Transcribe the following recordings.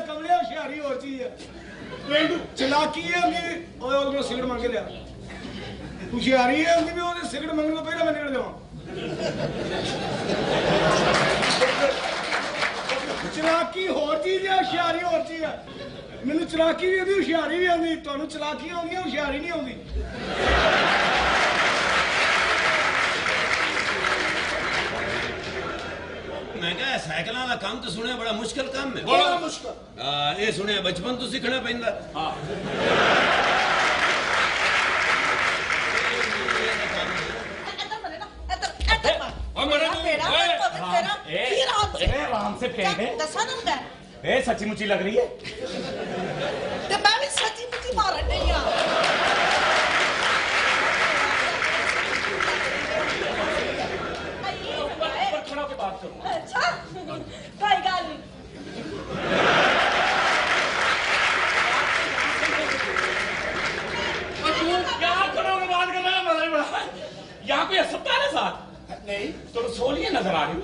कमले होशियारी होर चीज है चलाकी है उन्हें सिगरेट मंग लिया होशियारी है उनकी भी वो सिगरेट मंगने तो पहले मैं निकल जाऊँ चलाकी होर चीज है होशियारी होर चीज है मैनू चलाकी भी आती होशियारी भी आती तुहानू चलाकी आउंदी होशियारी नहीं आउंदी मैं क्या साइकिलों का काम तो सुने बड़ा मुश्किल काम है बड़ा मुश्किल ये सुने बचपन तो सीखना पैंदा हाँ आराम से ए सच्ची मुच्ची लग रही है मैं भी सच्ची मुच्ची मारन नहीं खड़ा होकर बात करो अच्छा कोई गल नहीं क्या करोगे बात करना मजा ही बड़ा यहाँ कोई अस्पताल है साथ नहीं तो रसोलियाँ नजर आ रही हो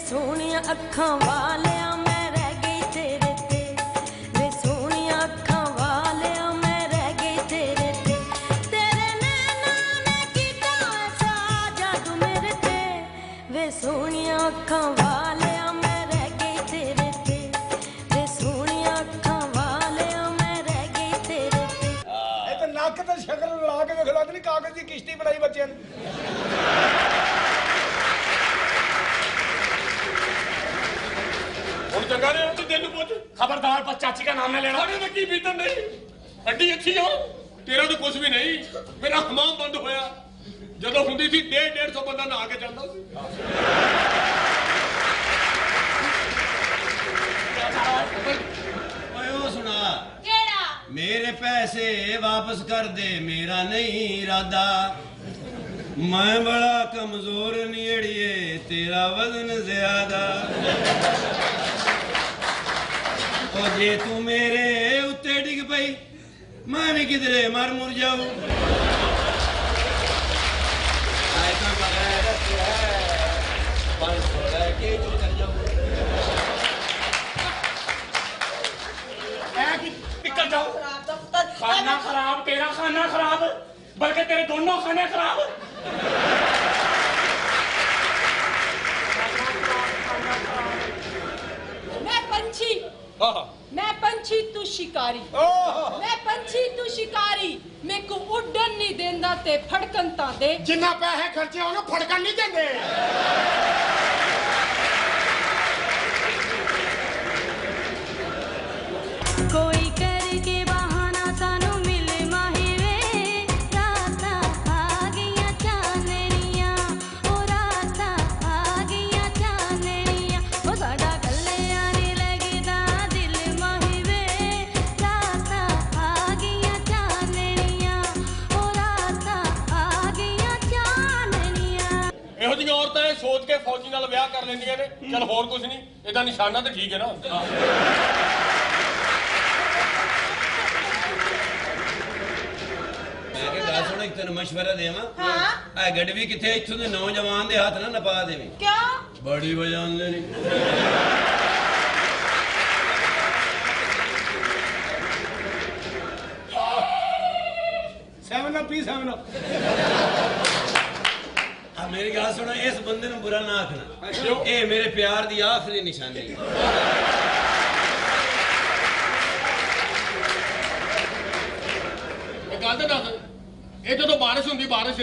सोनिया अखां वालिया मैं रह गई तेरे ते वे सोनिया अखां वालिया मैं रह गई तेरे ते तेरे नैना ने कीता ऐसा जादू मेरे ते वे सोनिया अखां वालिया मैं रह गई तेरे ते वे सोनिया अखां वालिया मैं रह गई तेरे ते ਇਹ ਤਾਂ ਨੱਕ ਤੇ ਸ਼ਕਲ ਲਾ ਕੇ ਵੇਖ ਲੱਗਦੀ ਕਾਗਜ਼ ਦੀ ਕਿਸ਼ਤੀ ਬਣਾਈ ਬੱਚਿਆਂ ਨੇ ਹੁਣ ਚੰਗਾ ਨੇ ਉੱਤੇ ਦਿਲ ਨੂੰ ਪੁੱਛ ਖਬਰਦਾਰ ਪਰ ਚਾਚੀ ਦਾ ਨਾਮ ਨਾ ਲੈਣਾ ਸਾਡੇ ਤੇ ਕੀ ਬੀਤਣ ਨਹੀਂ ਅੱਡੀ ਅੱਛੀ ਹੋ ਤੇਰਾ ਤਾਂ ਕੁਝ ਵੀ ਨਹੀਂ ਮੇਰਾ ਹਮਾਮ ਬੰਦ ਹੋਇਆ ਜਦੋਂ ਹੁੰਦੀ ਸੀ 150 ਬੰਦਾ ਨਹਾ ਕੇ ਚੱਲਦਾ ਸੀ सुना केड़ा मेरे पैसे वापस कर दे मेरा नहीं इरादा मैं बड़ा कमजोर नियड़िए तेरा वजन ज्यादा और जे तू मेरे उत्ते डिग पई मैं भी किधरे मर मुर जाऊं निकल जाओ खाना खराब तेरा खाना खराब बल्कि तेरे दोनों खाने खराब मैं पंछी तू शिकारी मैं पंछी तू शिकारी मेरे को उड़न नहीं देंदा ते फड़कन ता दे जिन्ना पैसे खर्चे होने फड़कन नहीं देंगे कोई करके बहाना सानू मिले माही वे राता आ गईया चांदनिया ओ राता आ गईया चांदनिया ओ साडा गल्ले आने लगदा दिल माही वे राता आ गईया चांदनिया ओ राता आ गईया चांदनिया ਇਹੋ ਜਿਹੀਆਂ ਔਰਤਾਂ ਇਹ ਸੋਚ ਕੇ ਫੌਜੀ ਨਾਲ ਵਿਆਹ ਕਰ ਲੈਂਦੀਆਂ ਨੇ ਚਲ ਹੋਰ ਕੁਝ ਨਹੀਂ ਇਹਦਾ ਨਿਸ਼ਾਨਾ ਤੇ ਠੀਕ ਹੈ ਨਾ तेन मशवरा देवा गड्डी किथे इत्थों दे नौजवान दे हाथ ना नपा देवी क्या बड़ी वजह लेनी 7 अप पी 7 अप मेरी गल सुनो इस बंदे नूं बुरा ना आखना ये मेरे प्यार दी आखिरी निशानी गल तो दस ये जो बारिश होंगी बारिश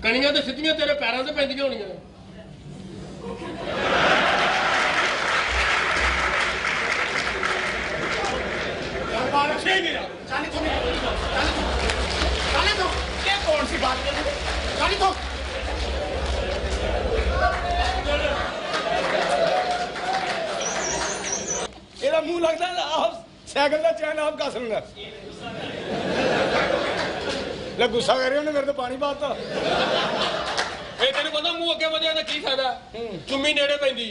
कणियां तो सीधियां तेरे पैरों से पैंदियां होनियां बारिश ही नहीं तो क्या कौन सी बात कर गाड़ी तो ਇਹਦਾ ਮੂੰਹ ਲੱਗਦਾ ਆਪ ਸਾਈਕਲ ਦਾ ਚੈਨ ਆਪ ਕੱਸ ਲੈਂਦਾ ਲੈ ਗੁੱਸਾ ਕਰ ਰਿਹਾ ਉਹਨੇ ਮੇਰੇ ਤੇ ਪਾਣੀ ਪਾਤਾ ਇਹ ਤੈਨੂੰ ਪਤਾ ਮੂੰਹ ਅੱਗੇ ਵਧਿਆ ਤਾਂ ਕੀ ਫਾਇਦਾ ਚੁੰਮੀ ਨੇੜੇ ਪੈਂਦੀ